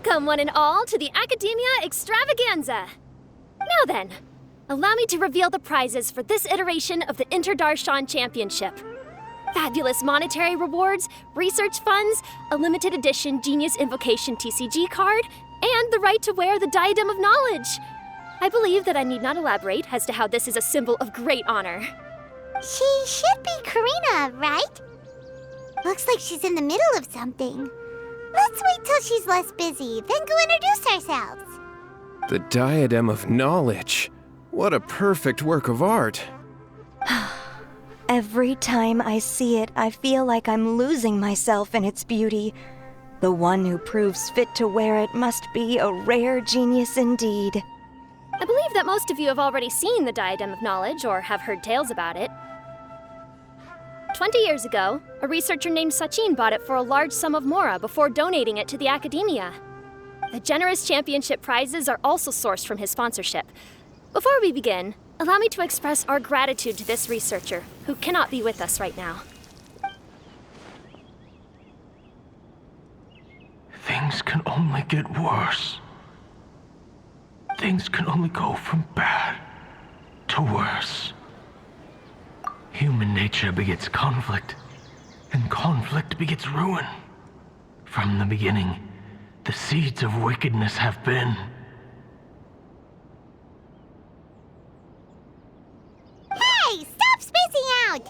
Welcome, one and all, to the Academia Extravaganza! Now then, allow me to reveal the prizes for this iteration of the Inter-Darshan Championship. Fabulous monetary rewards, research funds, a limited edition Genius Invocation TCG card, and the right to wear the Diadem of Knowledge. I believe that I need not elaborate as to how this is a symbol of great honor. She should be Karina, right? Looks like she's in the middle of something. Let's wait till she's less busy, then go introduce ourselves. The Diadem of Knowledge. What a perfect work of art. Every time I see it, I feel like I'm losing myself in its beauty. The one who proves fit to wear it must be a rare genius indeed. I believe that most of you have already seen the Diadem of Knowledge or have heard tales about it. 20 years ago, a researcher named Sachin bought it for a large sum of mora before donating it to the Academia. The generous championship prizes are also sourced from his sponsorship. Before we begin, allow me to express our gratitude to this researcher, who cannot be with us right now. Things can only get worse. Things can only go from bad to worse. Human nature begets conflict, and conflict begets ruin. From the beginning, the seeds of wickedness have been. Hey, stop spacing out!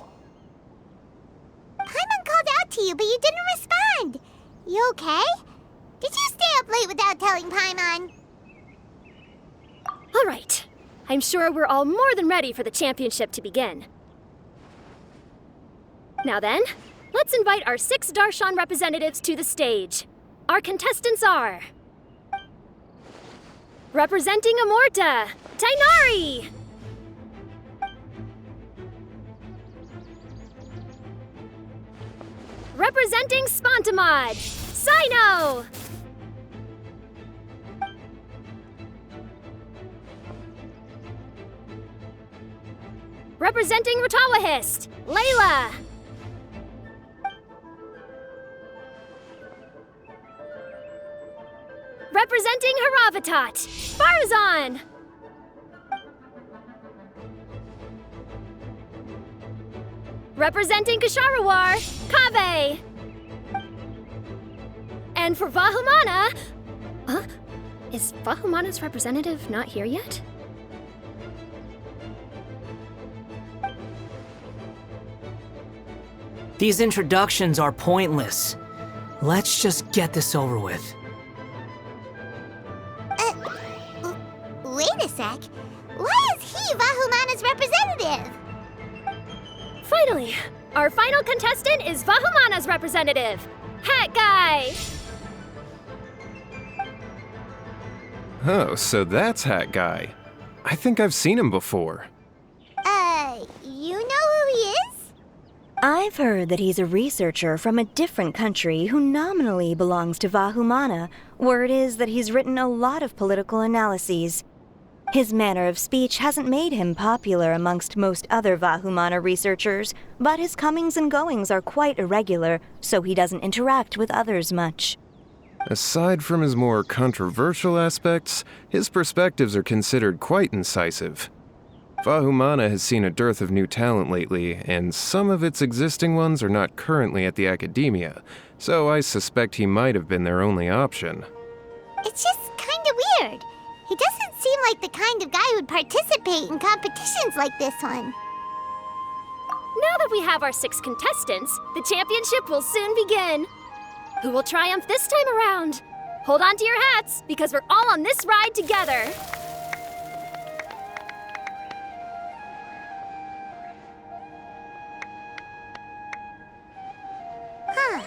Paimon called out to you, but you didn't respond. You okay? Did you stay up late without telling Paimon? All right. I'm sure we're all more than ready for the championship to begin. Now then, let's invite our 6 Darshan representatives to the stage. Our contestants are... Representing Amorta, Tainari! Representing Spontamod, Sino! Representing Ratawahist, Layla! Representing Haravatat, Farzan! Representing Kasharawar, Kaveh! And for Vahumana... Is Vahumana's representative not here yet? These introductions are pointless. Let's just get this over with. Wait a sec. Why is he Vahumana's representative? Finally, our final contestant is Vahumana's representative, Hat Guy! Oh, so that's Hat Guy. I think I've seen him before. You know who he is? I've heard that he's a researcher from a different country who nominally belongs to Vahumana. Word is that he's written a lot of political analyses. His manner of speech hasn't made him popular amongst most other Vahumana researchers, but his comings and goings are quite irregular, so he doesn't interact with others much. Aside from his more controversial aspects, his perspectives are considered quite incisive. Vahumana has seen a dearth of new talent lately, and some of its existing ones are not currently at the Academia, so I suspect he might have been their only option. It's just kinda weird. He doesn't seem like the kind of guy who'd participate in competitions like this one. Now that we have our 6 contestants, the championship will soon begin. Who will triumph this time around? Hold on to your hats, because we're all on this ride together. Huh.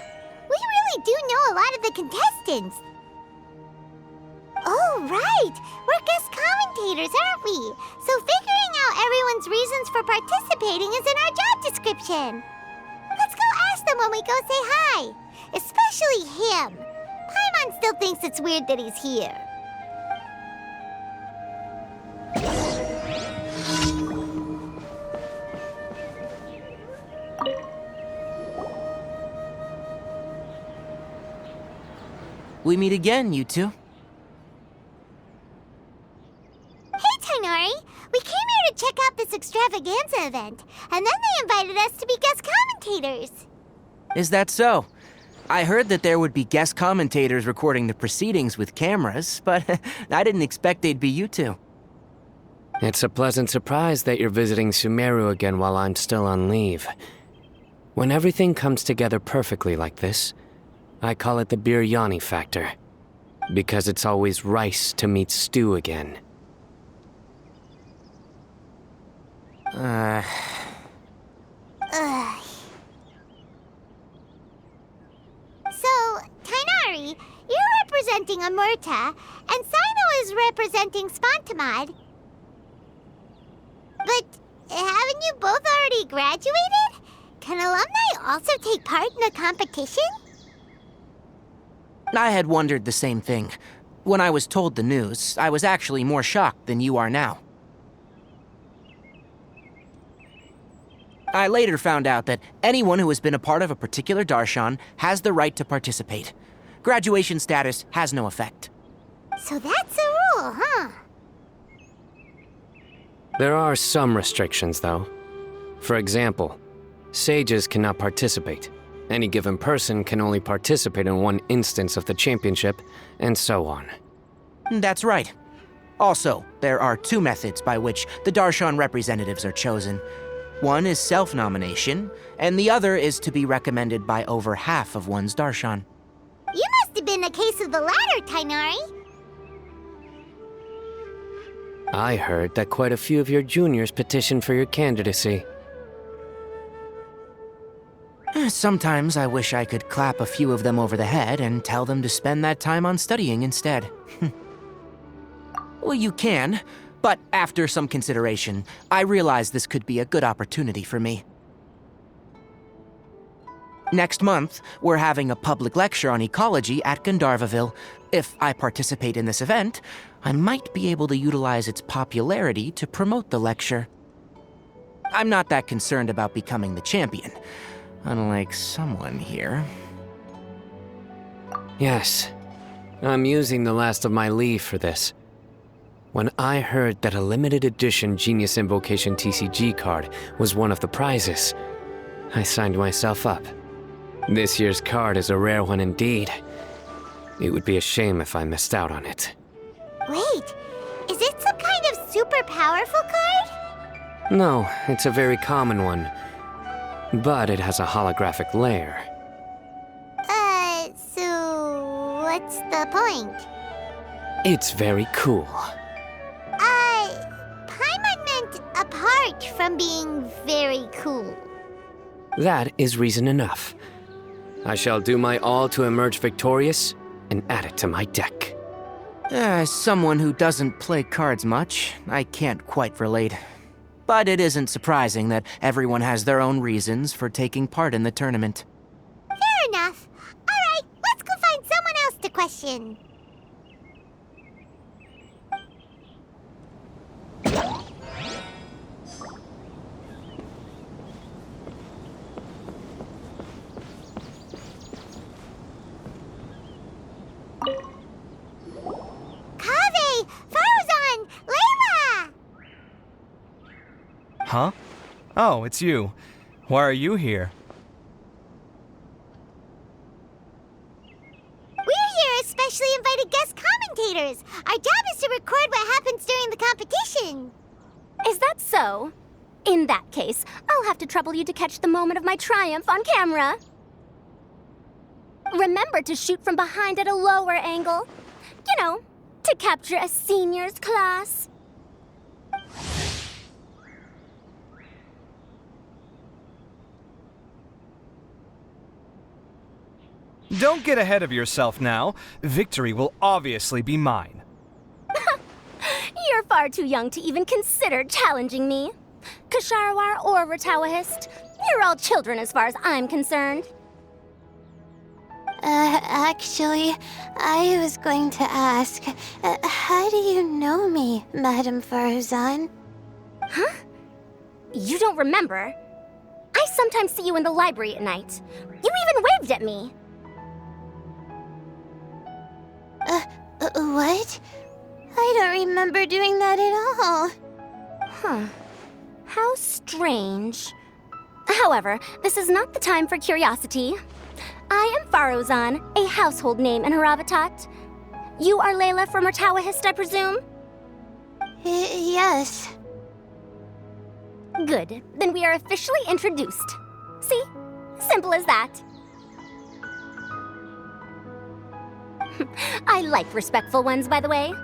We really do know a lot of the contestants. Oh, right! We're guest commentators, aren't we? So figuring out everyone's reasons for participating is in our job description. Let's go ask them when we go say hi. Especially him. Paimon still thinks it's weird that he's here. We meet again, you two. Tainari. We came here to check out this extravaganza event, and then they invited us to be guest commentators. Is that so? I heard that there would be guest commentators recording the proceedings with cameras, but I didn't expect they'd be you two. It's a pleasant surprise that you're visiting Sumeru again while I'm still on leave. When everything comes together perfectly like this, I call it the biryani factor. Because it's always rice to meet stew again. Ugh. So, Tainari, you're representing Amurta, and Sino is representing Spontamod. But haven't you both already graduated? Can alumni also take part in the competition? I had wondered the same thing. When I was told the news, I was actually more shocked than you are now. I later found out that anyone who has been a part of a particular darshan has the right to participate. Graduation status has no effect. So that's a rule, huh? There are some restrictions, though. For example, sages cannot participate. Any given person can only participate in one instance of the championship, and so on. That's right. Also, there are two methods by which the darshan representatives are chosen. One is self-nomination, and the other is to be recommended by over half of one's darshan. You must have been a case of the latter, Tainari. I heard that quite a few of your juniors petitioned for your candidacy. Sometimes I wish I could clap a few of them over the head and tell them to spend that time on studying instead. Well, you can, but after some consideration, I realize this could be a good opportunity for me. Next month, we're having a public lecture on ecology at Gandharvaville. If I participate in this event, I might be able to utilize its popularity to promote the lecture. I'm not that concerned about becoming the champion, unlike someone here. Yes, I'm using the last of my leave for this. When I heard that a limited edition Genius Invocation TCG card was one of the prizes, I signed myself up. This year's card is a rare one indeed. It would be a shame if I missed out on it. Wait, is it some kind of super powerful card? No, it's a very common one. But it has a holographic layer. So what's the point? It's very cool. Paimon meant apart from being very cool. That is reason enough. I shall do my all to emerge victorious and add it to my deck. As someone who doesn't play cards much, I can't quite relate. But it isn't surprising that everyone has their own reasons for taking part in the tournament. Fair enough. Alright, let's go find someone else to question. Kaveh! Farzan! Layla! Huh? Oh, it's you. Why are you here? We're here as specially invited guest commentators. Our job is to record what happens during the competition. Is that so? In that case, I'll have to trouble you to catch the moment of my triumph on camera. Remember to shoot from behind at a lower angle. You know, to capture a seniors class. Don't get ahead of yourself now. Victory will obviously be mine. You're far too young to even consider challenging me. Kasharawar or Ratawahist, you're all children as far as I'm concerned. Actually, I was going to ask, how do you know me, Madame Farzan? Huh? You don't remember? I sometimes see you in the library at night. You even waved at me. What? I don't remember doing that at all. Huh. How strange. However, this is not the time for curiosity. I am Farozan, a household name in Haravatat. You are Layla from Murtawahist, I presume? Yes. Good. Then we are officially introduced. See? Simple as that. I like respectful ones, by the way.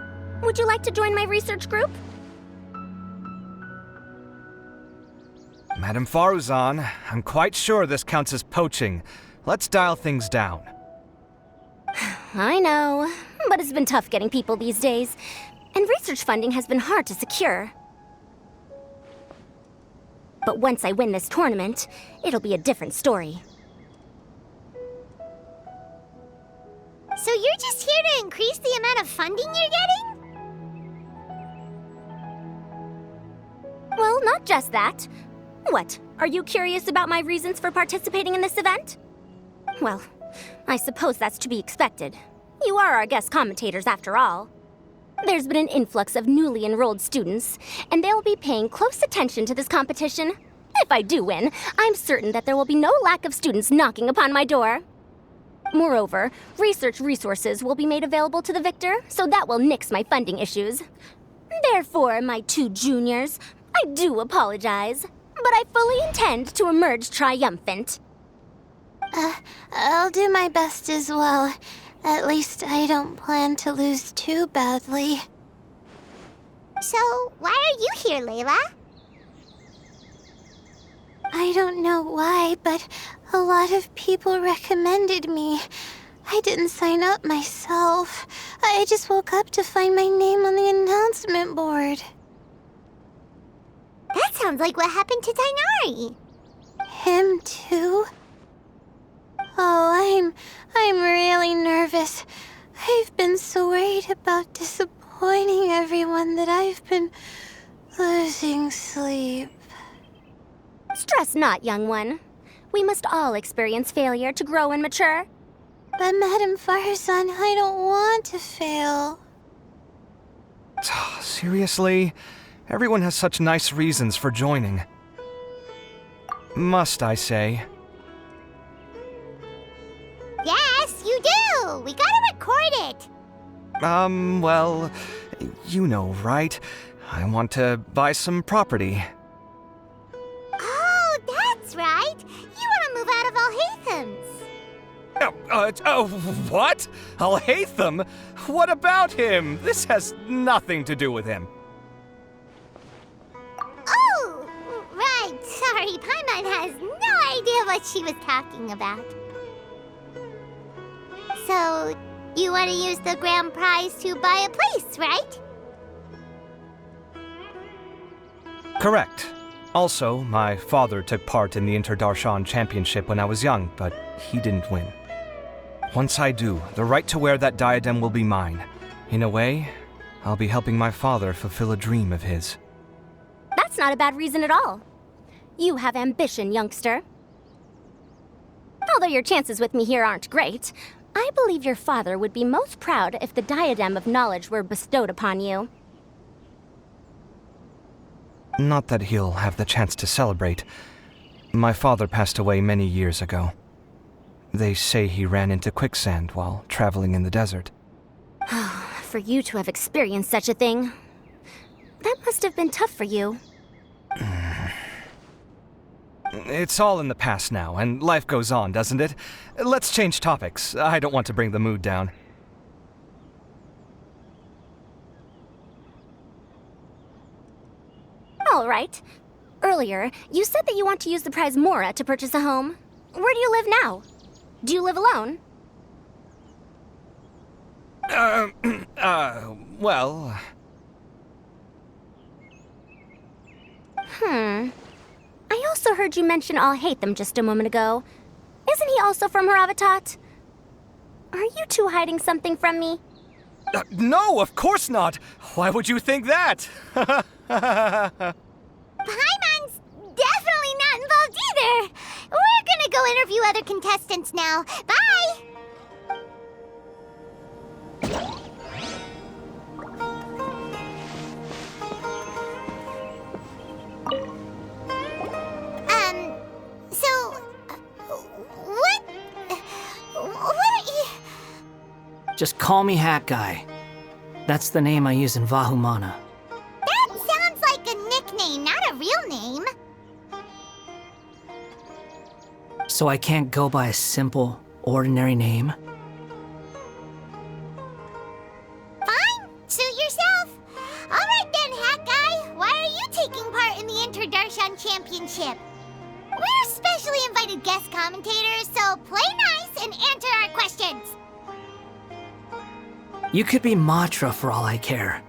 Would you like to join my research group? Madam Faruzan, I'm quite sure this counts as poaching. Let's dial things down. I know, but it's been tough getting people these days, and research funding has been hard to secure. But once I win this tournament, it'll be a different story. So you're just here to increase the amount of funding you're getting? Well, not just that. What, are you curious about my reasons for participating in this event? Well, I suppose that's to be expected. You are our guest commentators after all. There's been an influx of newly enrolled students, and they'll be paying close attention to this competition. If I do win, I'm certain that there will be no lack of students knocking upon my door. Moreover, research resources will be made available to the victor, so that will nix my funding issues. Therefore, my two juniors, I do apologize, but I fully intend to emerge triumphant. I'll do my best as well. At least I don't plan to lose too badly. So, why are you here, Layla? I don't know why, but a lot of people recommended me. I didn't sign up myself. I just woke up to find my name on the announcement board. That sounds like what happened to Dainari. Him too? Oh, I'm really nervous. I've been so worried about disappointing everyone that I've been losing sleep. Stress not, young one. We must all experience failure to grow and mature. But Madame Farzan, I don't want to fail. Seriously? Everyone has such nice reasons for joining. Must I say? Yes, you do! We gotta record it! Well, you know, right? I want to buy some property. Oh, that's right! You want to move out of Alhatham's. What? Alhaitham? What about him? This has nothing to do with him. Oh, right. Sorry, Paimon has no idea what she was talking about. So, you want to use the grand prize to buy a place, right? Correct. Also, my father took part in the Interdarshan Championship when I was young, but he didn't win. Once I do, the right to wear that diadem will be mine. In a way, I'll be helping my father fulfill a dream of his. That's not a bad reason at all. You have ambition, youngster. Although your chances with me here aren't great, I believe your father would be most proud if the diadem of knowledge were bestowed upon you. Not that he'll have the chance to celebrate. My father passed away many years ago. They say he ran into quicksand while traveling in the desert. For you to have experienced such a thing, that must have been tough for you. It's all in the past now, and life goes on, doesn't it? Let's change topics. I don't want to bring the mood down. All right. Earlier, you said that you want to use the prize Mora to purchase a home. Where do you live now? Do you live alone? Well... I also heard you mention Alhaitham just a moment ago. Isn't he also from Haravatat? Are you two hiding something from me? No, of course not! Why would you think that? Paimon's definitely not involved either! We're gonna go interview other contestants now. Bye! Just call me Hat Guy. That's the name I use in Vahumana. That sounds like a nickname, not a real name. So I can't go by a simple, ordinary name? Fine, suit yourself. Alright then, Hat Guy, why are you taking part in the Interdarshan Championship? We're specially invited guest commentators, so play nice and answer our questions. You could be Matra for all I care.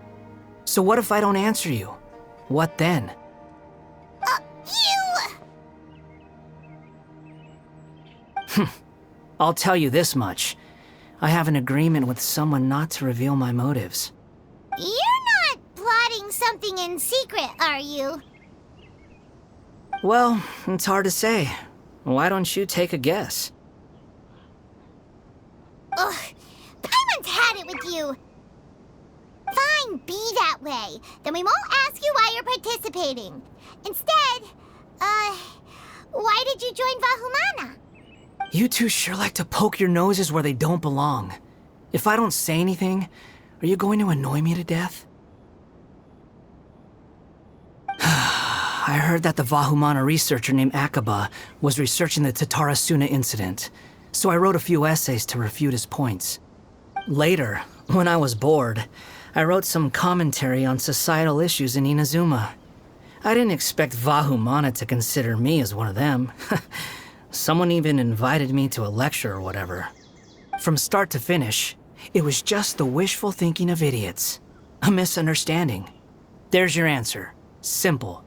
So what if I don't answer you? What then? I'll tell you this much. I have an agreement with someone not to reveal my motives. You're not plotting something in secret, are you? Well, it's hard to say. Why don't you take a guess? Ugh, Paimon's had it with you. Fine, be that way. Then we won't ask you why you're participating. Instead, why did you join Vahumana? You two sure like to poke your noses where they don't belong. If I don't say anything, are you going to annoy me to death? I heard that the Vahumana researcher named Akaba was researching the Tatarasuna incident, so I wrote a few essays to refute his points. Later, when I was bored, I wrote some commentary on societal issues in Inazuma. I didn't expect Vahumana to consider me as one of them. Someone even invited me to a lecture or whatever. From start to finish, it was just the wishful thinking of idiots. A misunderstanding. There's your answer. Simple.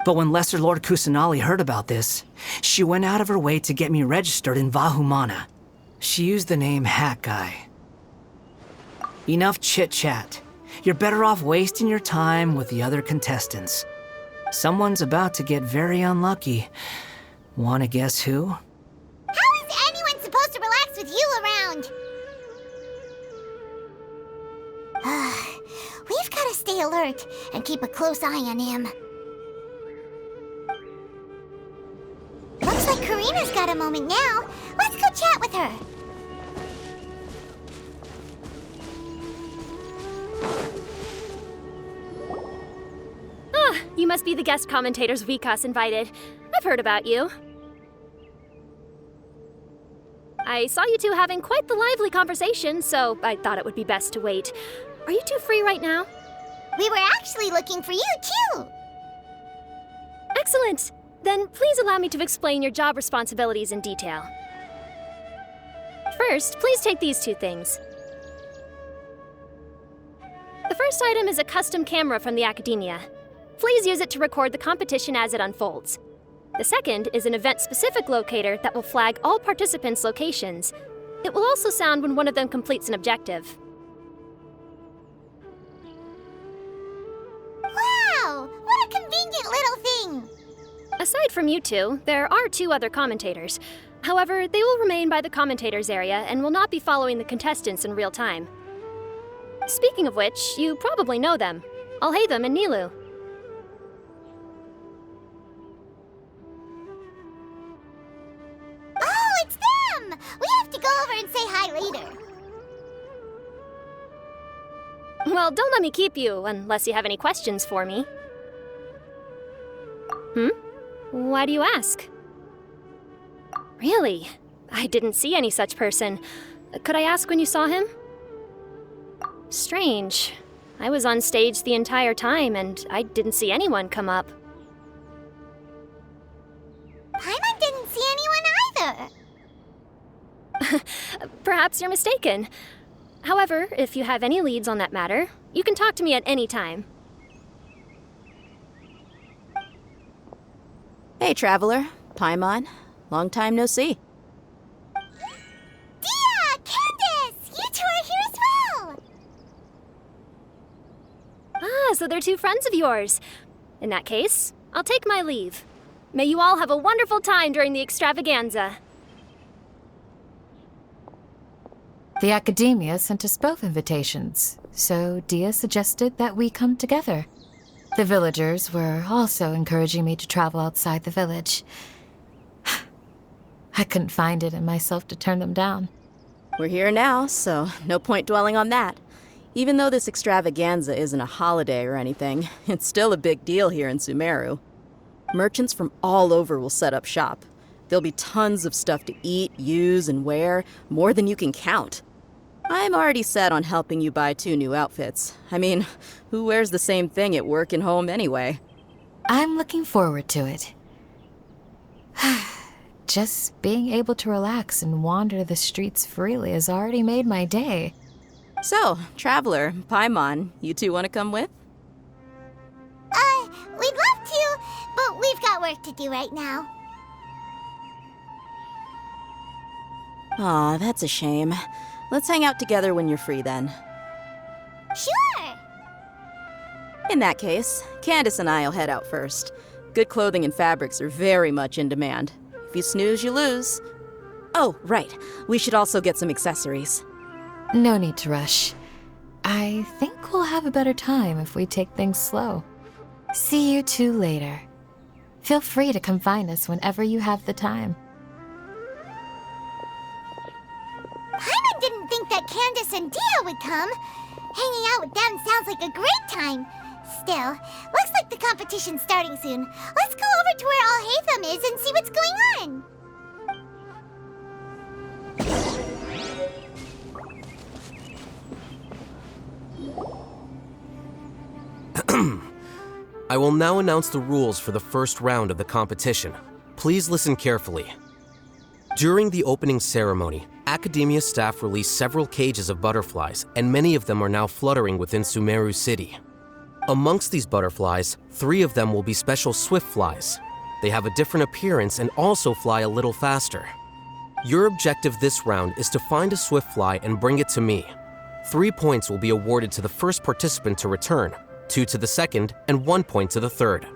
But when Lesser Lord Kusanali heard about this, she went out of her way to get me registered in Vahumana. She used the name Hat Guy. Enough chit-chat. You're better off wasting your time with the other contestants. Someone's about to get very unlucky. Wanna guess who? How is anyone supposed to relax with you around? We've got to stay alert and keep a close eye on him. Looks like Karina's got a moment now. Let's go chat with her. Ah, you must be the guest commentators Vikas invited. I've heard about you. I saw you two having quite the lively conversation, so I thought it would be best to wait. Are you two free right now? We were actually looking for you, too. Excellent! Then please allow me to explain your job responsibilities in detail. First, please take these two things. The first item is a custom camera from the Academia. Please use it to record the competition as it unfolds. The second is an event-specific locator that will flag all participants' locations. It will also sound when one of them completes an objective. Wow! What a convenient little thing! Aside from you two, there are two other commentators. However, they will remain by the commentators area and will not be following the contestants in real time. Speaking of which, you probably know them. Alhaitham and Nilu. Oh, it's them! We have to go over and say hi later. Well, don't let me keep you, unless you have any questions for me. Why do you ask? Really? I didn't see any such person. Could I ask when you saw him? Strange. I was on stage the entire time, and I didn't see anyone come up. Paimon didn't see anyone either. Perhaps you're mistaken. However, if you have any leads on that matter, you can talk to me at any time. Hey, Traveler. Paimon. Long time no see. Dia! Candace! You two are here as well! Ah, so they're two friends of yours. In that case, I'll take my leave. May you all have a wonderful time during the extravaganza. The Academia sent us both invitations, so Dia suggested that we come together. The villagers were also encouraging me to travel outside the village. I couldn't find it in myself to turn them down. We're here now, so no point dwelling on that. Even though this extravaganza isn't a holiday or anything, it's still a big deal here in Sumeru. Merchants from all over will set up shop. There'll be tons of stuff to eat, use, and wear, more than you can count. I'm already set on helping you buy 2 new outfits. I mean, who wears the same thing at work and home anyway? I'm looking forward to it. Just being able to relax and wander the streets freely has already made my day. So, Traveler, Paimon, you two want to come with? We'd love to, but we've got work to do right now. Aw, that's a shame. Let's hang out together when you're free then. Sure! In that case, Candace and I'll head out first. Good clothing and fabrics are very much in demand. If you snooze, you lose. Oh, right. We should also get some accessories. No need to rush. I think we'll have a better time if we take things slow. See you two later. Feel free to come find us whenever you have the time. Paimon didn't think that Candace and Dia would come. Hanging out with them sounds like a great time. Still, looks like the competition's starting soon. Let's go over to where Alhaitham is and see what's going on. I will now announce the rules for the first round of the competition. Please listen carefully. During the opening ceremony, Academia staff released several cages of butterflies, and many of them are now fluttering within Sumeru City. Amongst these butterflies, 3 of them will be special swift flies. They have a different appearance and also fly a little faster. Your objective this round is to find a swift fly and bring it to me. 3 points will be awarded to the first participant to return, 2 to the second, and 1 point to the third.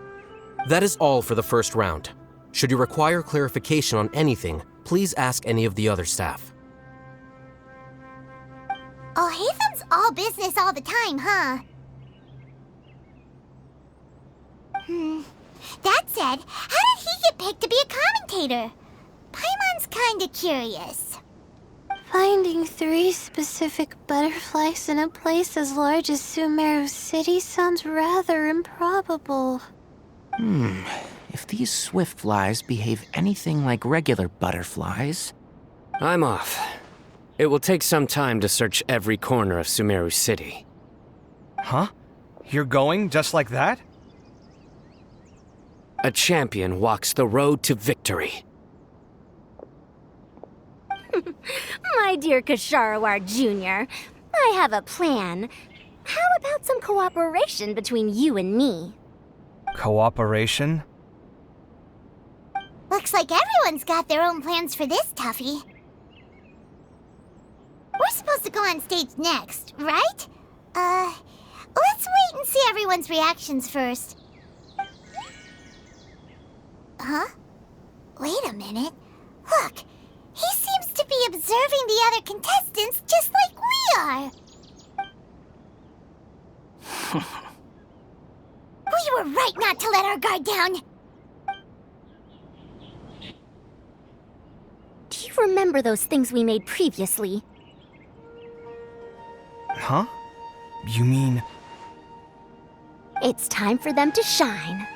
That is all for the first round. Should you require clarification on anything, please ask any of the other staff. Alhaitham's all business all the time, huh? That said, how did he get picked to be a commentator? Paimon's kinda curious. Finding 3 specific butterflies in a place as large as Sumeru City sounds rather improbable. If these swift flies behave anything like regular butterflies... I'm off. It will take some time to search every corner of Sumeru City. Huh? You're going just like that? A champion walks the road to victory. My dear Kasharawar Jr., I have a plan. How about some cooperation between you and me? Cooperation? Looks like everyone's got their own plans for this, Tuffy. We're supposed to go on stage next, right? Let's wait and see everyone's reactions first. Huh? Wait a minute. Look, he seems to be observing the other contestants just like we are. We were right not to let our guard down. Do you remember those things we made previously? Huh? You mean... It's time for them to shine.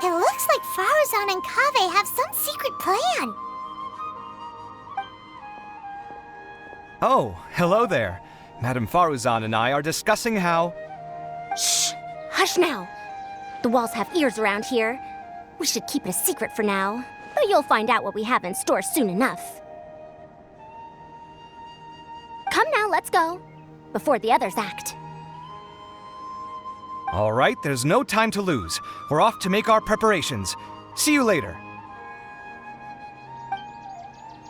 It looks like Faruzan and Kaveh have some secret plan. Oh, hello there. Madame Faruzan and I are discussing how... Shh! Hush now! The walls have ears around here. We should keep it a secret for now, but you'll find out what we have in store soon enough. Come now, let's go. Before the others act. All right, there's no time to lose. We're off to make our preparations. See you later.